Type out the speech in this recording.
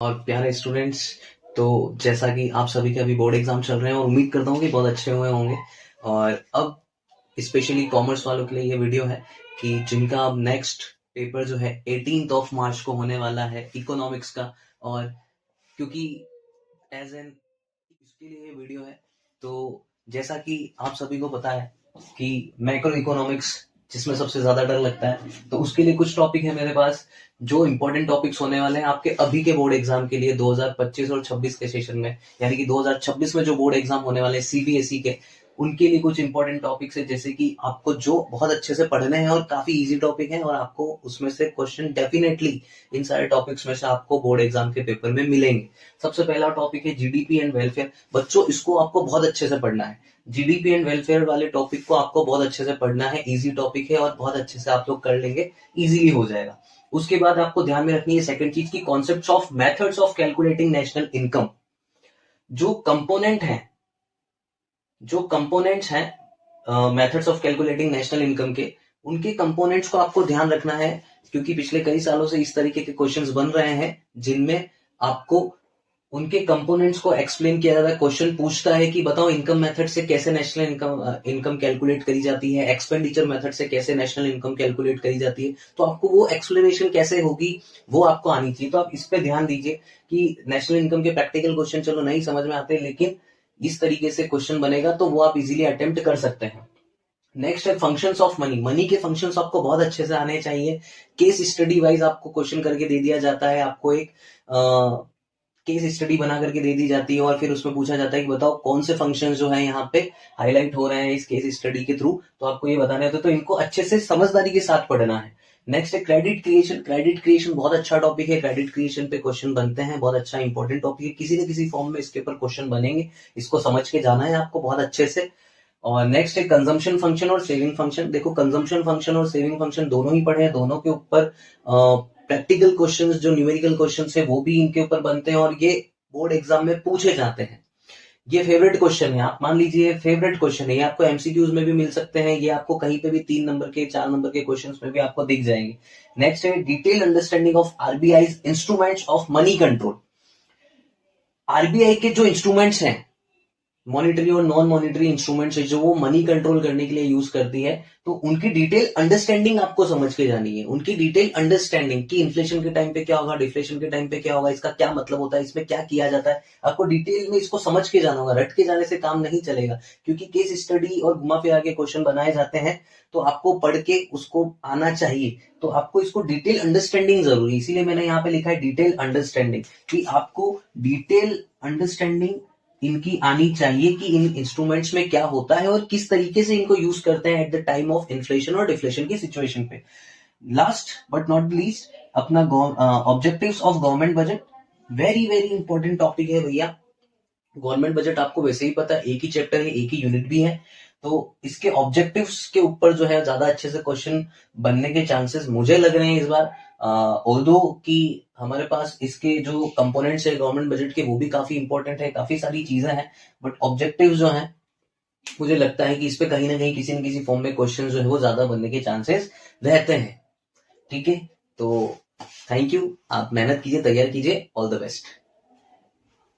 और प्यारे स्टूडेंट्स, तो जैसा कि आप सभी के अभी बोर्ड एग्जाम चल रहे हैं और उम्मीद करता हूँ कि बहुत अच्छे हुए होंगे। और अब स्पेशली कॉमर्स वालों के लिए ये वीडियो है कि जिनका अब नेक्स्ट पेपर जो है 18 ऑफ मार्च को होने वाला है इकोनॉमिक्स का। और क्योंकि एज एन इसके लिए ये वीडियो है, तो जैसा कि आप सभी को पता है कि मैक्रो इकोनॉमिक्स जिसमें सबसे ज्यादा डर लगता है, तो उसके लिए कुछ टॉपिक है मेरे पास जो इंपॉर्टेंट टॉपिक्स होने वाले हैं आपके अभी के बोर्ड एग्जाम के लिए 2025 और 26 के सेशन में। यानी कि 2026 में जो बोर्ड एग्जाम होने वाले हैं सीबीएसई के, उनके लिए कुछ इंपॉर्टेंट टॉपिक्स है, जैसे कि आपको जो बहुत अच्छे से पढ़ने हैं और काफी इजी टॉपिक है और आपको उसमें से क्वेश्चन डेफिनेटली इन सारे टॉपिक्स में से आपको बोर्ड एग्जाम के पेपर में मिलेंगे। सबसे पहला टॉपिक है जीडीपी एंड वेलफेयर। बच्चों, इसको आपको बहुत अच्छे से पढ़ना है। जीडीपी एंड वेलफेयर वाले टॉपिक को आपको बहुत अच्छे से पढ़ना है। इजी टॉपिक है और बहुत अच्छे से आप लोग कर लेंगे, इजीली हो जाएगा। उसके बाद आपको ध्यान में रखनी है सेकंड चीज की concepts of methods of calculating national income. जो कंपोनेंट है जो कंपोनेंट्स हैं methods of calculating national income के, उनके कंपोनेंट्स को आपको ध्यान रखना है, क्योंकि पिछले कई सालों से इस तरीके के क्वेश्चंस बन रहे हैं जिनमें आपको उनके कंपोनेंट्स को एक्सप्लेन किया जाता है। क्वेश्चन पूछता है कि बताओ इनकम मेथड से कैसे नेशनल इनकम कैलकुलेट करी जाती है, एक्सपेंडिचर मेथड से कैसे नेशनल इनकम कैलकुलेट करी जाती है। तो आपको वो एक्सप्लेनेशन कैसे होगी वो आपको आनी चाहिए। तो आप इस पे ध्यान दीजिए कि नेशनल इनकम के प्रैक्टिकल क्वेश्चन चलो नहीं समझ में आते, लेकिन इस तरीके से क्वेश्चन बनेगा तो वो आप इजीली अटेम्प्ट कर सकते हैं। नेक्स्ट है फंक्शंस ऑफ मनी। मनी के फंक्शंस आपको बहुत अच्छे से आने चाहिए। केस स्टडी वाइज आपको क्वेश्चन करके दे दिया जाता है। आपको एक केस स्टडी बना करके दे दी जाती है और फिर उसमें पूछा जाता है कि बताओ कौन से फंक्शंस जो है यहाँ पे हाईलाइट हो रहे हैं इस केस स्टडी के थ्रू। तो आपको ये बताने होते, तो इनको अच्छे से समझदारी के साथ पढ़ना है। नेक्स्ट है क्रेडिट क्रिएशन। क्रेडिट क्रिएशन बहुत अच्छा टॉपिक है। क्रेडिट क्रिएशन पे क्वेश्चन बनते हैं, बहुत अच्छा इंपॉर्टेंट टॉपिक है। किसी न किसी फॉर्म में इसके ऊपर क्वेश्चन बनेंगे, इसको समझ के जाना है आपको बहुत अच्छे से। और नेक्स्ट है कंजम्पशन फंक्शन और सेविंग फंक्शन। देखो, कंजम्पशन फंक्शन और सेविंग फंक्शन दोनों ही पढ़े हैं, दोनों के ऊपर प्रैक्टिकल क्वेश्चंस जो न्यूमेरिकल क्वेश्चंस है वो भी इनके ऊपर बनते हैं और ये बोर्ड एग्जाम में पूछे जाते हैं। ये फेवरेट क्वेश्चन है, आप मान लीजिए फेवरेट क्वेश्चन है। ये आपको एमसीक्यूज में भी मिल सकते हैं, ये आपको कहीं पे भी 3 नंबर के 4 नंबर के क्वेश्चंस में भी आपको दिख जाएंगे। नेक्स्ट है detail understanding of RBI instruments of money control. RBI के जो इंस्ट्रूमेंट्स हैं, मॉनिटरी और नॉन मॉनिटरी इंस्ट्रूमेंट्स जो वो मनी कंट्रोल करने के लिए यूज करती है, तो उनकी डिटेल अंडरस्टैंडिंग आपको समझ के जानी है। उनकी डिटेल अंडरस्टैंडिंग कि इन्फ्लेशन के टाइम पे क्या होगा, डिफ्लेशन के टाइम पे क्या होगा, इसका क्या मतलब होता है, इसमें क्या किया जाता है, आपको डिटेल में इसको समझ के जाना होगा। रट के जाने से काम नहीं चलेगा, क्योंकि केस स्टडी और घुमा फिरा के क्वेश्चन बनाए जाते हैं, तो आपको पढ़ के उसको आना चाहिए। तो आपको इसको डिटेल अंडरस्टैंडिंग जरूरी, इसीलिए मैंने यहाँ पे लिखा है डिटेल अंडरस्टैंडिंग, कि आपको डिटेल अंडरस्टैंडिंग इनकी आनी चाहिए कि इन इंस्ट्रूमेंट्स में क्या होता है और किस तरीके से इनको यूज करते हैं at the time of inflation और डिफ्लेशन की सिचुएशन पे। लास्ट बट नॉट लीस्ट, अपना objectives of government budget. Very very important topic है भैया। गवर्नमेंट बजट आपको वैसे ही पता है, एक ही चैप्टर है, एक ही यूनिट भी है, तो इसके ऑब्जेक्टिव्स के ऊपर जो है ज्यादा अच्छे से क्वेश्चन बनने के चांसेस मुझे लग रहे हैं इस बार। ऑल्दो कि हमारे पास इसके जो कंपोनेंट्स है गवर्नमेंट बजट के वो भी काफी इंपॉर्टेंट है, काफी सारी चीजें हैं, बट ऑब्जेक्टिव जो है मुझे लगता है कि इस पे कहीं ना कहीं किसी न किसी फॉर्म में क्वेश्चन जो है वो ज्यादा बनने के चांसेस रहते हैं। ठीक है, तो थैंक यू, आप मेहनत कीजिए, तैयार कीजिए, ऑल द बेस्ट।